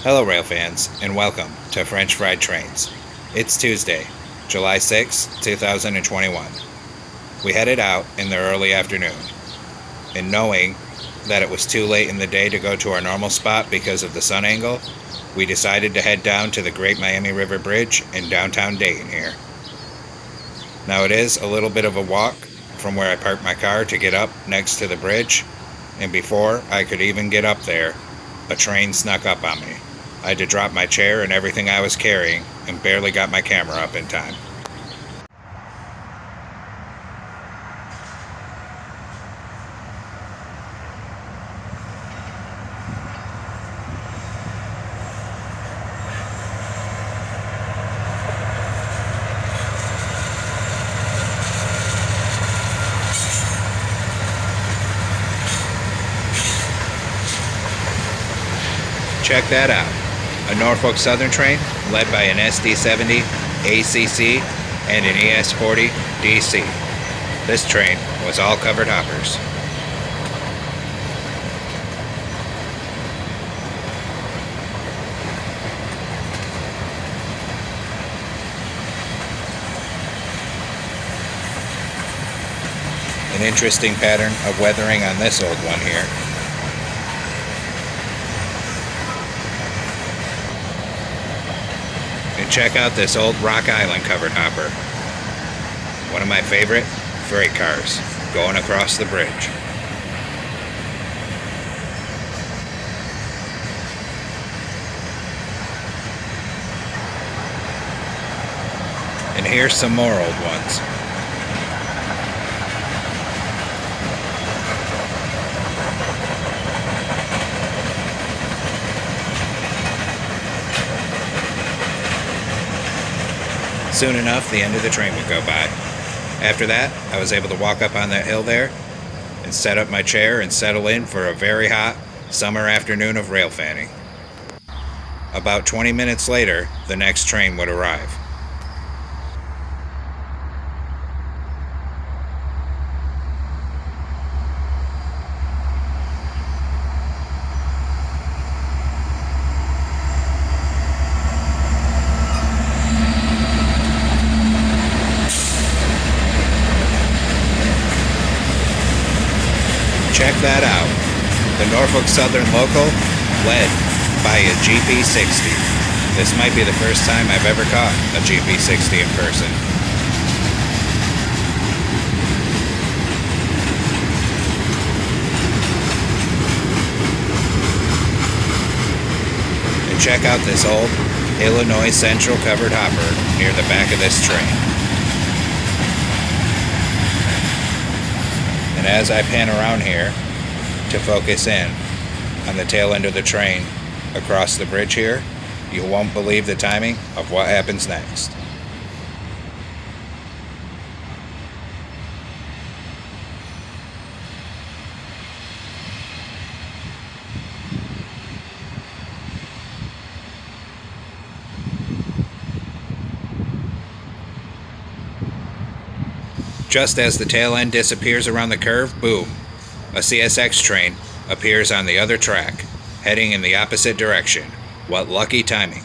Hello rail fans, and welcome to French Fried Trains. It's Tuesday, July 6, 2021. We headed out in the early afternoon, and knowing that it was too late in the day to go to our normal spot because of the sun angle, we decided to head down to the Great Miami River Bridge in downtown Dayton here. Now it is a little bit of a walk from where I parked my car to get up next to the bridge, and before I could even get up there, a train snuck up on me. I had to drop my chair and everything I was carrying and barely got my camera up in time. Check that out. A Norfolk Southern train led by an SD70 ACC and an ES40 DC. This train was all covered hoppers. An interesting pattern of weathering on this old one here. And check out this old Rock Island covered hopper. One of my favorite freight cars going across the bridge. And here's some more old ones. Soon enough, the end of the train would go by. After that, I was able to walk up on that hill there and set up my chair and settle in for a very hot summer afternoon of rail fanning. About 20 minutes later, the next train would arrive. Check that out. The Norfolk Southern local, led by a GP60. This might be the first time I've ever caught a GP60 in person. And check out this old Illinois Central covered hopper near the back of this train. And as I pan around here to focus in on the tail end of the train across the bridge here, you won't believe the timing of what happens next. Just as the tail end disappears around the curve, boom, a CSX train appears on the other track, heading in the opposite direction. What lucky timing.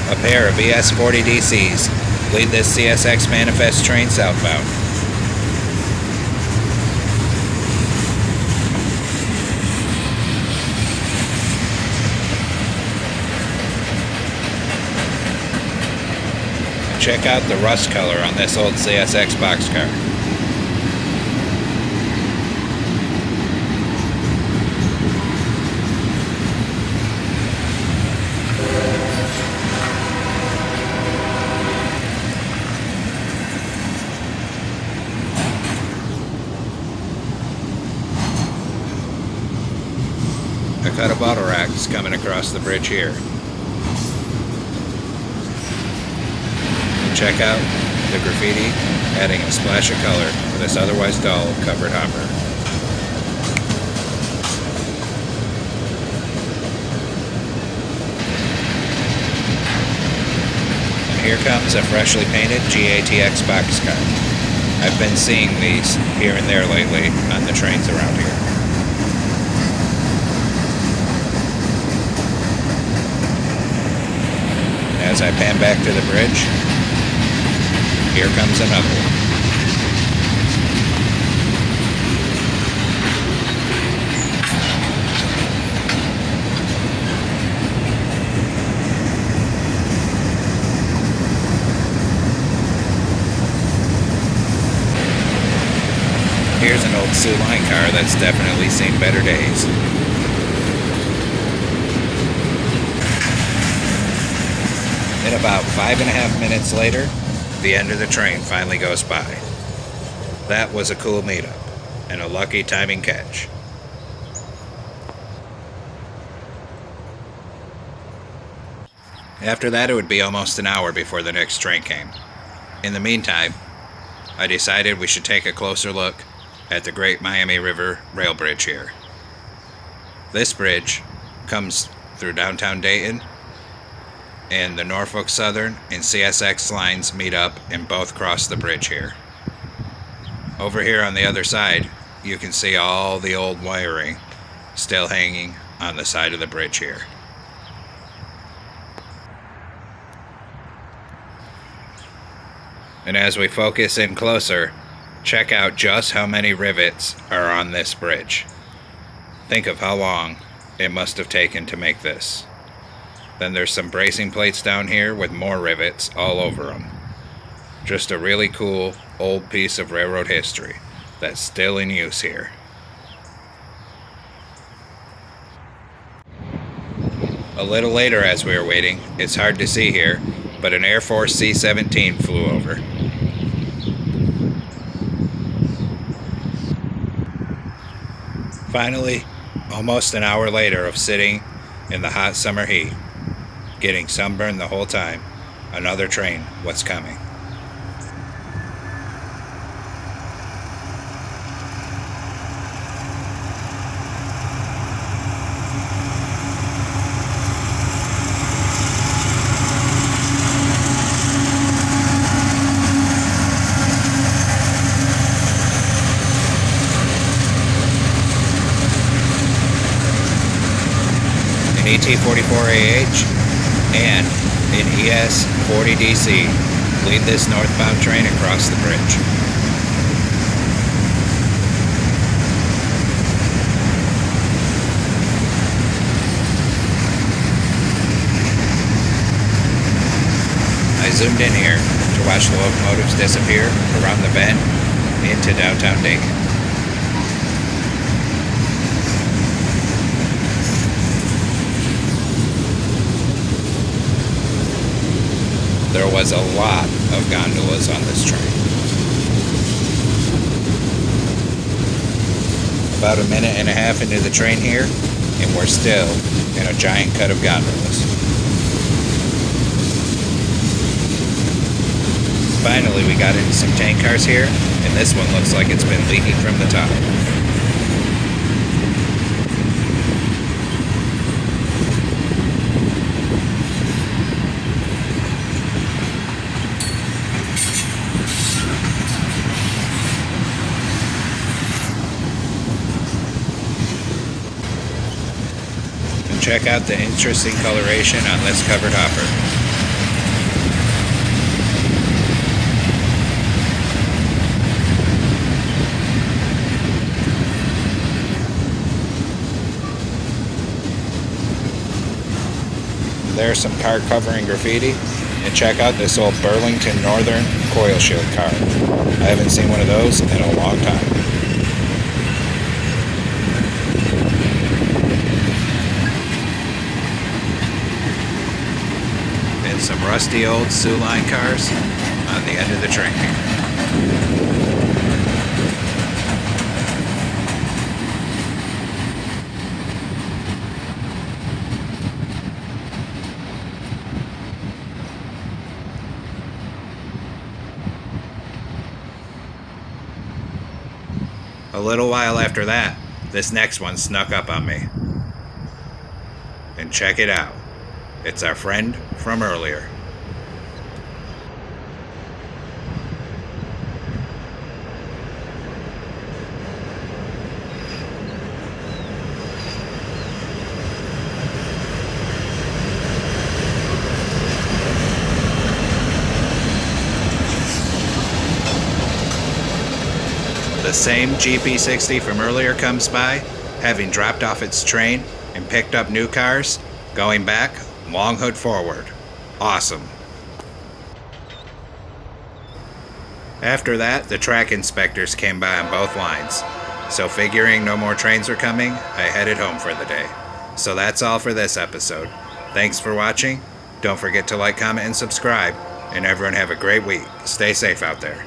A pair of ES40 DCs lead this CSX manifest train southbound. Check out the rust color on this old CSX boxcar. I cut a bottle rack boats coming across the bridge here. And check out the graffiti adding a splash of color to this otherwise dull covered hopper. And here comes a freshly painted GATX boxcar. I've been seeing these here and there lately on the trains around here. As I pan back to the bridge, here comes another one. Here's an old Sioux Line car that's definitely seen better days. And about 5.5 minutes later, the end of the train finally goes by. That was a cool meetup, and a lucky timing catch. After that, it would be almost an hour before the next train came. In the meantime, I decided we should take a closer look at the Great Miami River Rail Bridge here. This bridge comes through downtown Dayton, and the Norfolk Southern and CSX lines meet up and both cross the bridge here. Over here on the other side, you can see all the old wiring still hanging on the side of the bridge here. And as we focus in closer, check out just how many rivets are on this bridge. Think of how long it must have taken to make this. Then there's some bracing plates down here with more rivets all over them. Just a really cool old piece of railroad history that's still in use here. A little later as we were waiting, it's hard to see here, but an Air Force C-17 flew over. Finally, almost an hour later of sitting in the hot summer heat, getting sunburned the whole time, another train was coming. An ET-44AH and an ES-40DC lead this northbound train across the bridge. I zoomed in here to watch the locomotives disappear around the bend into downtown Dayton. There was a lot of gondolas on this train. About 1.5 minutes into the train here, and we're still in a giant cut of gondolas. Finally, we got into some tank cars here, and this one looks like it's been leaking from the top. Check out the interesting coloration on this covered hopper. There's some car covering graffiti, and check out this old Burlington Northern coil shield car. I haven't seen one of those in a long time. Some rusty old Sioux Line cars on the end of the train here. A little while after that, this next one snuck up on me. And check it out. It's our friend from earlier. The same GP60 from earlier comes by, having dropped off its train and picked up new cars, going back, long hood forward. Awesome. After that, the track inspectors came by on both lines. So figuring no more trains were coming, I headed home for the day. So that's all for this episode. Thanks for watching. Don't forget to like, comment, and subscribe. And everyone have a great week. Stay safe out there.